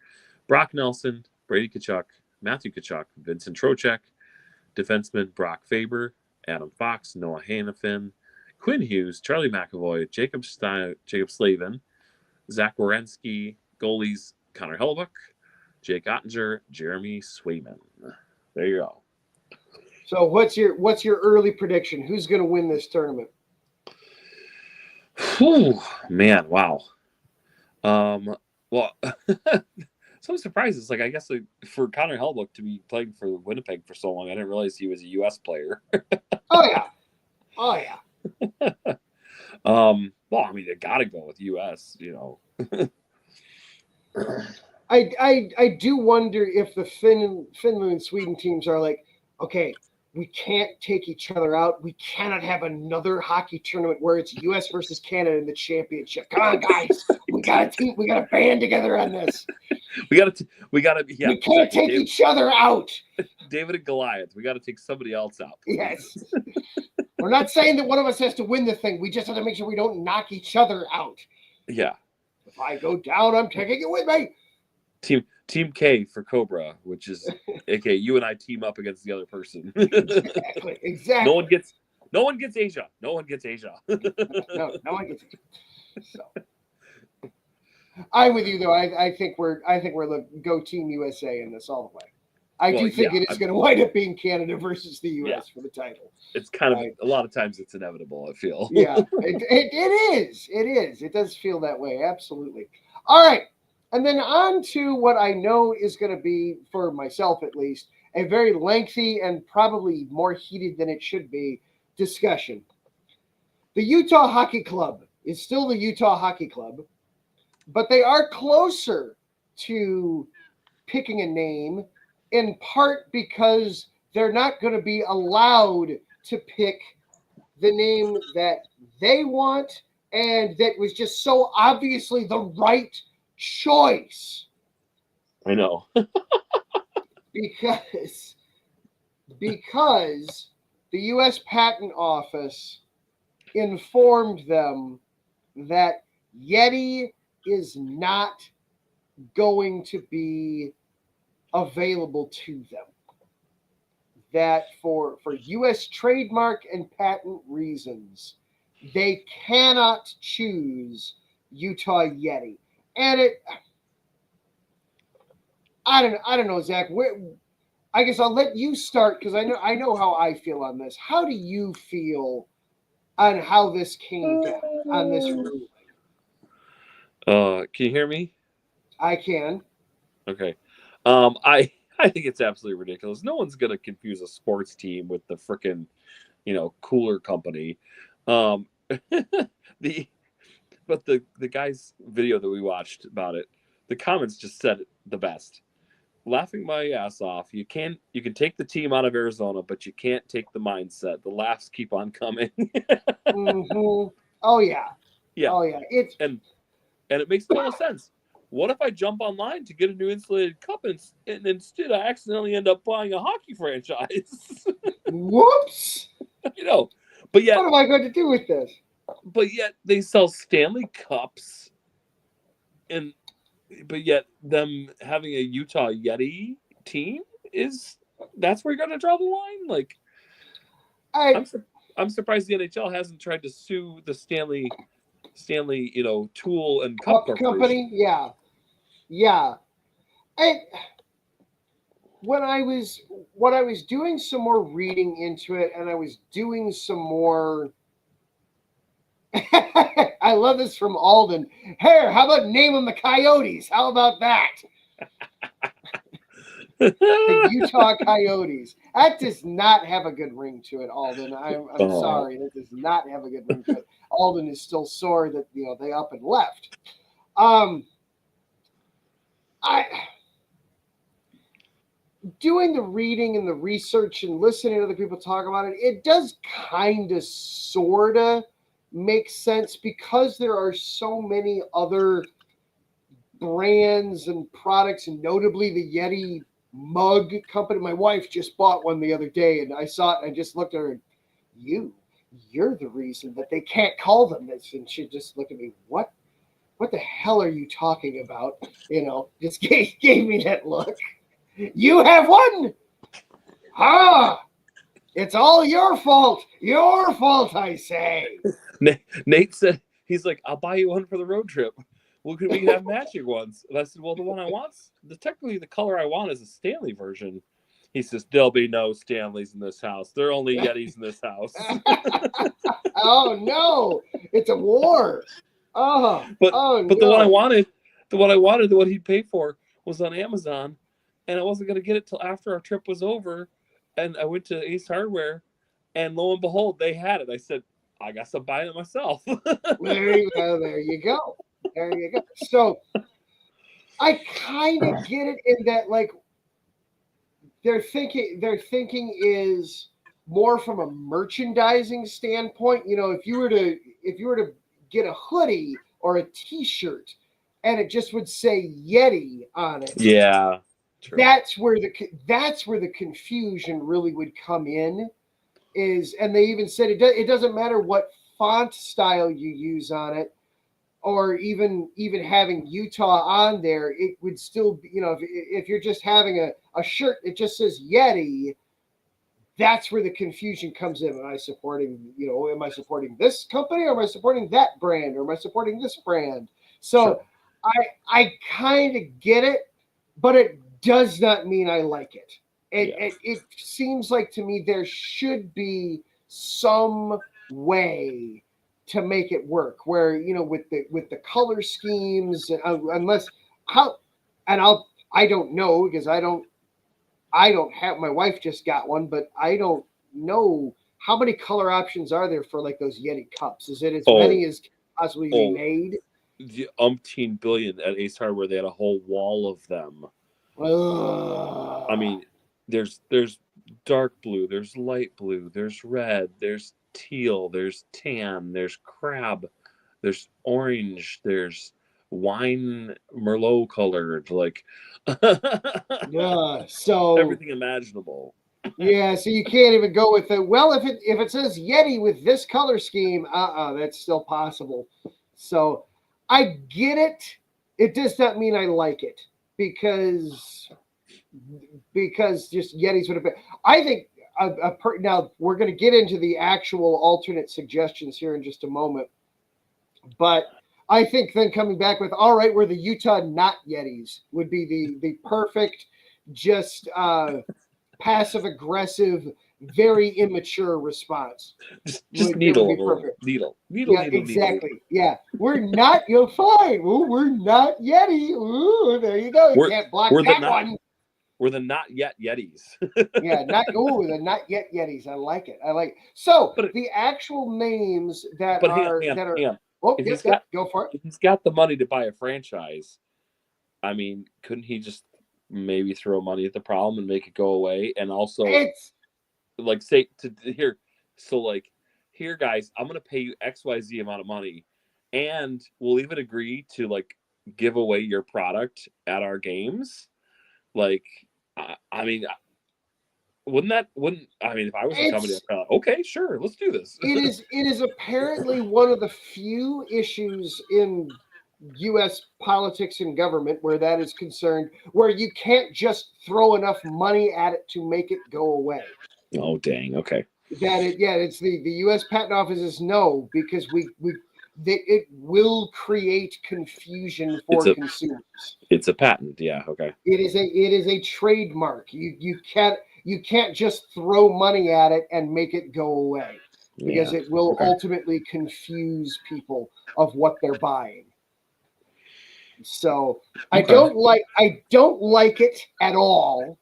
Brock Nelson, Brady Tkachuk, Matthew Tkachuk, Vincent Trocheck, defenseman Brock Faber, Adam Fox, Noah Hannafin, Quinn Hughes, Charlie McAvoy, Jacob Slavin, Zach Werenski, goalies Connor Hellebuyck, Jake Ottinger, Jeremy Swayman. There you go. So what's your early prediction? Who's going to win this tournament? Whew, man, wow. Well, some surprises. Like, I guess for Connor Hellebuyck to be playing for Winnipeg for so long, I didn't realize he was a U.S. player. Oh yeah. Well, I mean, they got to go with U.S. You know. I do wonder if the Finland and Sweden teams are like, okay, we can't take each other out. We cannot have another hockey tournament where it's U.S. versus Canada in the championship. Come on, guys, we got to band together on this. We can't take each other out. David and Goliath. We got to take somebody else out. Please. Yes. We're not saying that one of us has to win the thing. We just have to make sure we don't knock each other out. Yeah. If I go down, I'm taking it with me. Team K for Cobra, which is aka you and I team up against the other person. Exactly. No one gets Asia. No one gets Asia. No one gets Asia. So I'm with you though. I think we're the go Team USA in this all the way. I do think it is going to wind up being Canada versus the US for the title. It's kind of a lot of times it's inevitable, I feel. Yeah, it is. It is. It does feel that way. Absolutely. All right. And then on to what I know is going to be, for myself at least, a very lengthy and probably more heated than it should be discussion. The Utah Hockey Club is still the Utah Hockey Club, but they are closer to picking a name, in part because they're not going to be allowed to pick the name that they want and that was just so obviously the right choice. I know. because the U.S. Patent Office informed them that Yeti is not going to be available to them. That for U.S. trademark and patent reasons, they cannot choose Utah Yeti. And I don't know, Zach. I guess I'll let you start because I know how I feel on this. How do you feel on how this came down on this ruling? Can you hear me? I can. Okay. I think it's absolutely ridiculous. No one's gonna confuse a sports team with the frickin', cooler company. Um, the guy's video that we watched about it, the comments just said it the best. Laughing my ass off. You can take the team out of Arizona, but you can't take the mindset. The laughs keep on coming. Mm-hmm. Oh yeah. Yeah. Oh yeah. And it makes total sense. What if I jump online to get a new insulated cup and instead I accidentally end up buying a hockey franchise? Whoops. But yet, what am I going to do with this? But yet they sell Stanley Cups, but yet them having a Utah Yeti team that's where you're going to draw the line. Like, I'm surprised the NHL hasn't tried to sue the Stanley, Tool and Cup Company. Yeah. When I was doing some more reading into it, and I was doing some more. I love this from Alden. Hey, how about name them the Coyotes? How about that? The Utah Coyotes. That does not have a good ring to it, Alden. I'm sorry. That does not have a good ring to it. Alden is still sore that they up and left. Doing the reading and the research and listening to other people talk about it, it does kind of sort of make sense because there are so many other brands and products, and notably the Yeti mug company. My wife just bought one the other day, and I saw it, and I just looked at her and, you're the reason that they can't call them this. And she just looked at me, what the hell are you talking about? Just gave me that look. You have one? It's all your fault. Your fault, I say. Nate said, he's like, I'll buy you one for the road trip. Well, we can have matching ones. And I said, well, the one I want, technically the color I want is a Stanley version. He says, there'll be no Stanleys in this house. There are only Yetis in this house. Oh, no. It's a war. But no. The one he'd pay for was on Amazon. And I wasn't going to get it till after our trip was over. And I went to Ace Hardware. And lo and behold, they had it. I said, I guess I'm buying it myself. There you go. So I kind of get it in that, like, their thinking is more from a merchandising standpoint. If you were to get a hoodie or a T-shirt and it just would say Yeti on it, yeah, true. That's where the confusion really would come in. And they even said it doesn't matter what font style you use on it, or even having Utah on there, it would still be, if you're just having a shirt, it just says Yeti. That's where the confusion comes in. Am I supporting this company, or am I supporting that brand, or am I supporting this brand? So sure. I kind of get it, but it does not mean I like it. It seems like to me there should be some way to make it work where, with the color schemes, I don't know, because I don't have, my wife just got one, but I don't know how many color options are there for like those Yeti cups. Is it as many as possibly be made? The umpteen billion at Ace Hardware, they had a whole wall of them. I mean, there's dark blue, there's light blue, there's red, there's teal, there's tan, there's crab, there's orange, there's wine Merlot colored, like so everything imaginable. Yeah, so you can't even go with it. Well, if it says Yeti with this color scheme, that's still possible. So I get it. It does not mean I like it because just Yetis would have been. I think now we're going to get into the actual alternate suggestions here in just a moment, but I think then coming back with all right, we're the Utah not Yetis would be the perfect, just passive aggressive, very immature response. Just It needle would be them a little. perfect. Needle. Yeah, exactly. Yeah, we're not. You're fine. Ooh, we're not Yeti. Ooh, there you go. You can't block that one. We're the not yet Yetis. Yeah, the not yet Yetis. I like it. So But the actual names that but are hang on. Oh, If go for it. If he's got the money to buy a franchise, I mean, couldn't he just maybe throw money at the problem and make it go away? And also, It's like, say to here, so like, here, guys, I'm gonna pay you XYZ amount of money, and we'll even agree to like give away your product at our games. Like, I mean, wouldn't I mean, if I was a company, I'd be like, okay, sure, let's do this. it is apparently one of the few issues in U.S. politics and government where that is concerned, where you can't just throw enough money at it to make it go away. Oh, dang. Okay. It's the U.S. Patent Office is no, because it will create confusion for consumers. It's a patent. Yeah. Okay. It is a trademark. You can't just throw money at it and make it go away, because it will ultimately confuse people of what they're buying. So I don't like it at all,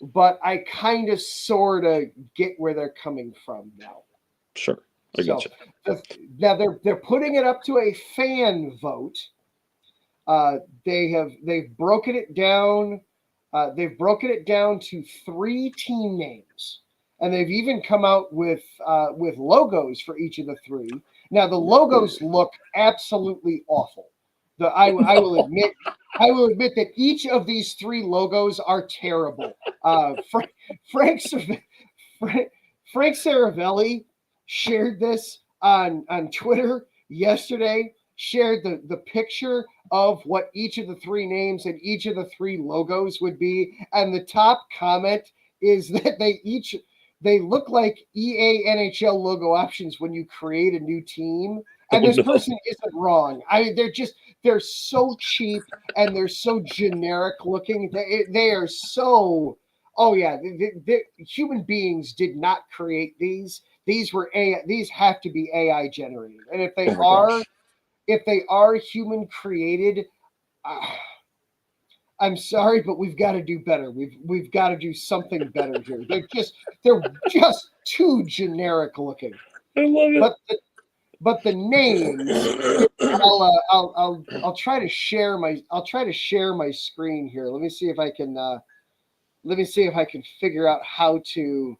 but I kind of sort of get where they're coming from now. Sure. I gotcha. Now they're putting it up to a fan vote. They've broken it down. They've broken it down to 3 team names, and they've even come out with logos for each of the 3. Now the logos look absolutely awful. I will admit that each of these 3 logos are terrible. Frank Saravelli shared this on Twitter yesterday. Shared the picture of what each of the 3 names and each of the 3 logos would be, and the top comment is that they look like EA NHL logo options when you create a new team. And this person isn't wrong. They're so cheap and they're so generic looking. They are so. Oh yeah, the human beings did not create these. These have to be AI generated, and if they are human created, I'm sorry, but we've got to do better. We've got to do something better here. They're just too generic looking. I love it. But the names, I'll try to share my screen here. Let me see if I can figure out how to.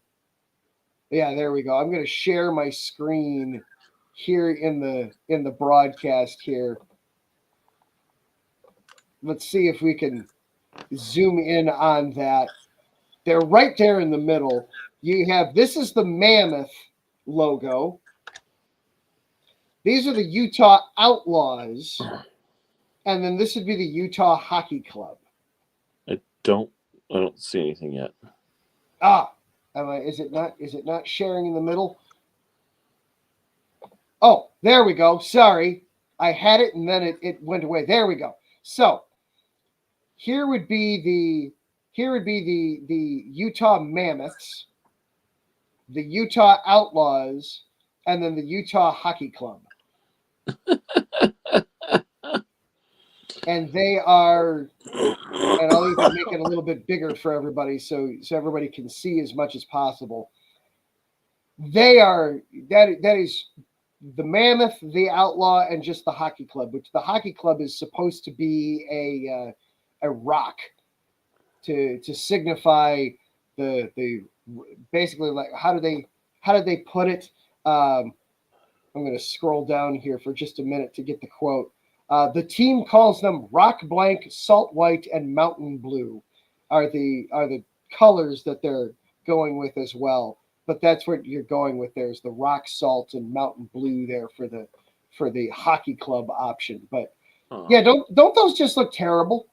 Yeah, there we go. I'm going to share my screen here in the broadcast here. Let's see if we can zoom in on that. They're right there in the middle. This is the Mammoth logo. These are the Utah Outlaws, and then this would be the Utah Hockey Club. I don't see anything yet. Is it not sharing in the middle? Oh, there we go. Sorry. I had it and then it went away. There we go. So here would be the Utah Mammoths, the Utah Outlaws, and then the Utah Hockey Club. And they are, and I'll even make it a little bit bigger for everybody so everybody can see as much as possible. They are that is the Mammoth, the Outlaw, and just the Hockey Club, which the Hockey Club is supposed to be a rock to signify the basically, like, how did they put it? I'm going to scroll down here for just a minute to get the quote. The team calls them rock blank, salt white, and mountain blue are the colors that they're going with as well. But that's what you're going with. There's the rock salt and mountain blue there for the hockey club option. But yeah, don't those just look terrible?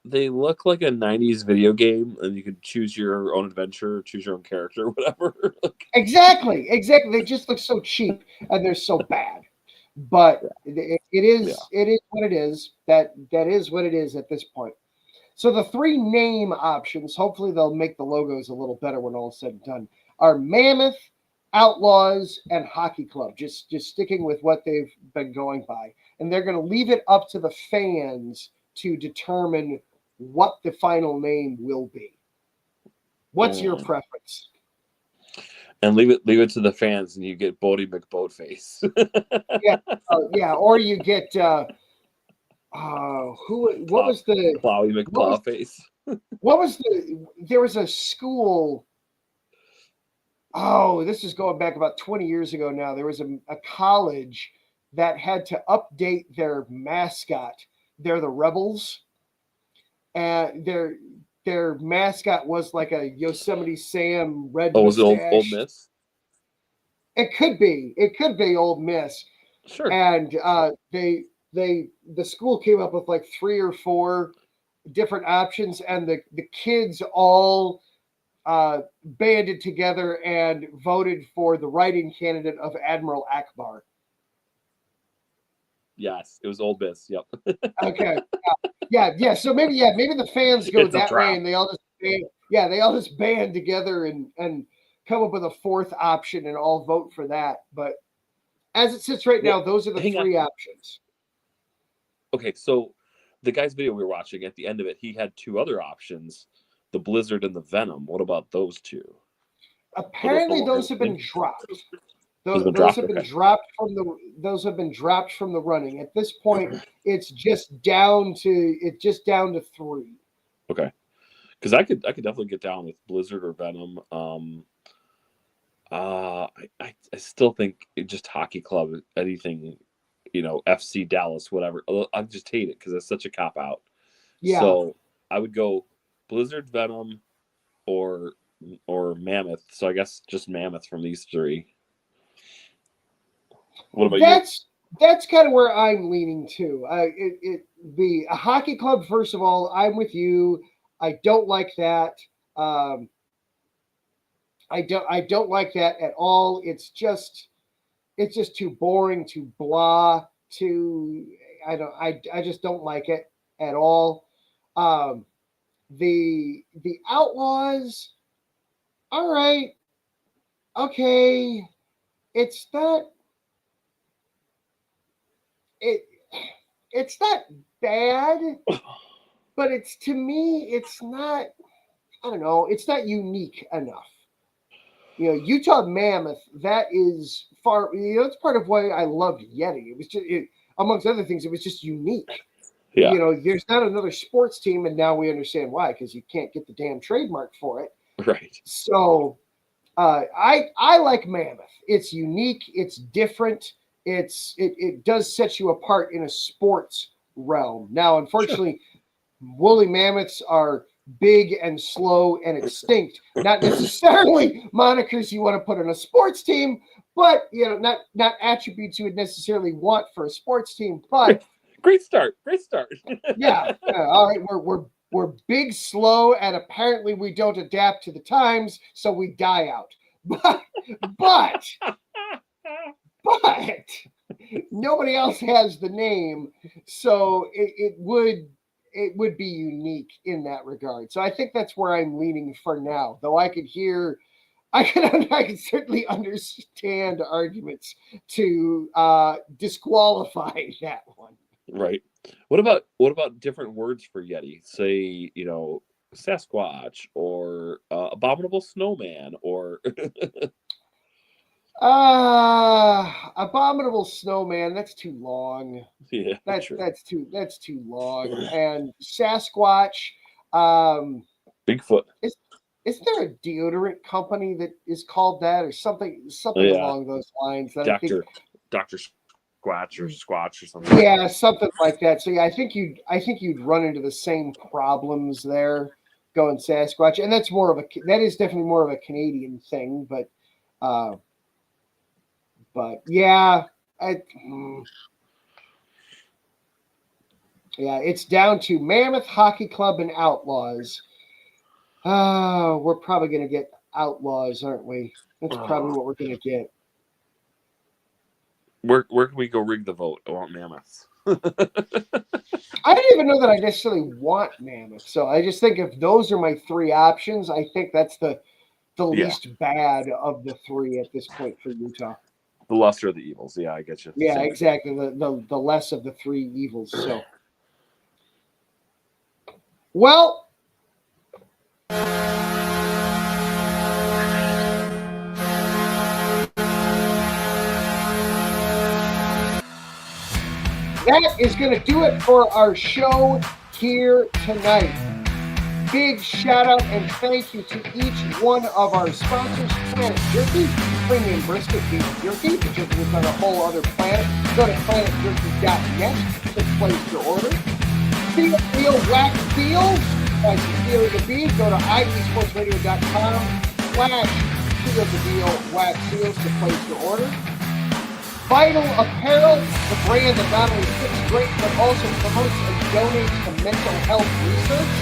They look like a 90s video game, and you could choose your own adventure, choose your own character, whatever. Exactly. They just look so cheap and they're so bad. But it is what it is. That is what it is at this point. So the three name options, hopefully they'll make the logos a little better when all is said and done, are Mammoth, Outlaws, and Hockey Club. Just sticking with what they've been going by. And they're going to leave it up to the fans to determine what the final name will be. What's your preference? And leave it to the fans, and you get Bodie McBoatface. Yeah, or you get what was the Plowy McPlowface? What was there was a school. Oh, this is going back about 20 years ago now. There was a college that had to update their mascot. They're the Rebels. And their mascot was like a Yosemite Sam red mustache. Was it Old Miss? It could be Old Miss. Sure. And the school came up with like 3 or 4 different options, and the kids all banded together and voted for the writing candidate of Admiral Akbar. Yes, it was Old Miss. Yep. Okay. Yeah. So maybe the fans go that way, and they all just band together and come up with a 4th option and all vote for that. But as it sits right now, those are the 3 options. Okay, so the guy's video we were watching, at the end of it, he had 2 other options, the Blizzard and the Venom. What about those 2? Apparently, those have been dropped. Those have been dropped from the running. At this point, it's just down to 3. Okay, because I could definitely get down with Blizzard or Venom. I still think just Hockey Club, anything, FC Dallas, whatever. I just hate it because it's such a cop out. Yeah. So I would go Blizzard, Venom, or Mammoth. So I guess just Mammoth from these 3. What about you? That's kind of where I'm leaning to. The Hockey Club. First of all, I'm with you. I don't like that. I don't like that at all. It's just too boring, too blah, I just don't like it at all. The Outlaws, all right, okay, it's not bad, but to me it's not, I don't know, it's not unique enough. Utah Mammoth, that is far, that's part of why I loved Yeti. It was just, amongst other things, it was just unique. Yeah. There's not another sports team, and now we understand why, because you can't get the damn trademark for it. Right. So I like Mammoth. It's unique. It's different. It does set you apart in a sports realm. Now, unfortunately, woolly mammoths are big and slow and extinct. Not necessarily monikers you want to put on a sports team, but not attributes you would necessarily want for a sports team. But great start. Yeah. All right, we're big, slow, and apparently we don't adapt to the times, so we die out. But nobody else has the name, so it would be unique in that regard. So I think that's where I'm leaning for now, though I could certainly understand arguments to disqualify that one. Right. What about different words for Yeti? Say, Sasquatch or abominable snowman or abominable snowman, that's too long. Yeah, that's too long. And Sasquatch, Bigfoot. Isn't there a deodorant company that is called that, or something along those lines? Dr. Squatch or Squatch or something. Yeah, something like that. So yeah, I think you'd run into the same problems there, going Sasquatch, and that is definitely more of a Canadian thing, but yeah, it's down to Mammoth Hockey Club and Outlaws. We're probably going to get Outlaws, aren't we? That's probably what we're going to get. Where can we go rig the vote? I want Mammoths. I don't even know that I necessarily want Mammoth. So I just think if those are my three options, I think that's the least bad of the three at this point for Utah. The lesser of the evils. Yeah, I get you. Yeah, exactly. The less of the three evils. So, well. That is going to do it for our show here tonight. Big shout out and thank you to each one of our sponsors, Planet Jerky, Premium Brisket Beef Jerky, the jerky is on a whole other planet. Go to planetjerky.net to place your order. Seal Wax Seals by Cecilia the Bee. Go to idesportsradio.com/Seal the Deal Wax Seals to place your order. Vital Apparel, the brand that not only fits great but also promotes and donates to mental health research.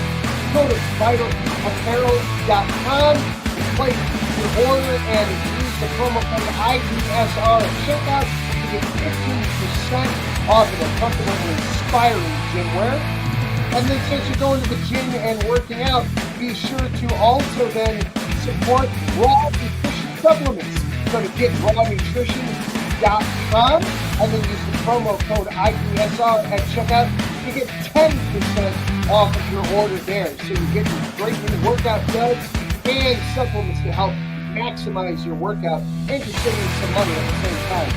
Go to vitalapparel.com to place your order and use the promo code IDSR at checkout to get 15% off of the comfortable and inspiring gym wear. And then since you're going to the gym and working out, be sure to also then support Raw Nutrition Supplements. So to get Raw Nutrition and then use the promo code IDSR at checkout to get 10% off of your order there. So you're getting great new workout duds and supplements to help maximize your workout and you're saving some money at the same time.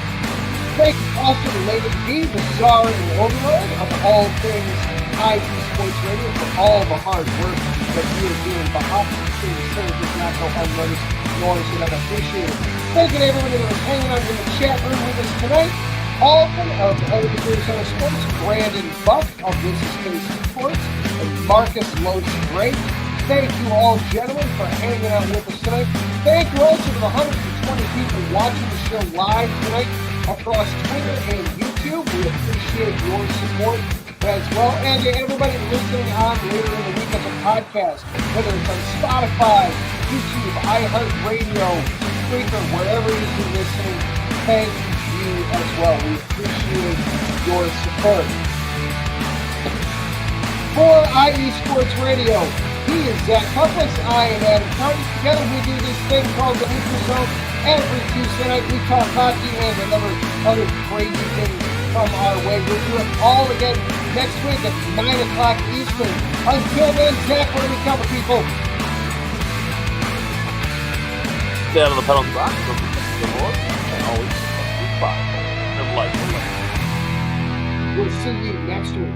Thank you also to Lady B, the czar and overlord of all things ID Sports Radio, for all the hard work that you are doing behind the scenes. So it does not go unnoticed, nor should I appreciate it. Thank you to everybody that was hanging out in the chat room with us tonight. Alton of Everything Center Sports, Brandon Buck of This Is Casey Sports, and Marcus Loach Drake. Thank you all, gentlemen, for hanging out with us tonight. Thank you also to the 120 people watching the show live tonight across Twitter and YouTube. We appreciate your support as well. And to everybody listening on later in the week as a podcast, whether it's on Spotify, YouTube, iHeartRadio, Spreaker, wherever it is you're listening, thank you as well. We appreciate your support. For IE Sports Radio, he is Zach Puckles, I am Adam Carter. Together we do this thing called the Neutral Zone. Every Tuesday night we talk hockey and other crazy things come our way. We'll do it all again next week at 9 o'clock Eastern. Until then, Zach, what do we cover, people? Stay out of the penalty box, don't be the Lord, and always be fine. And life. We'll see you next week.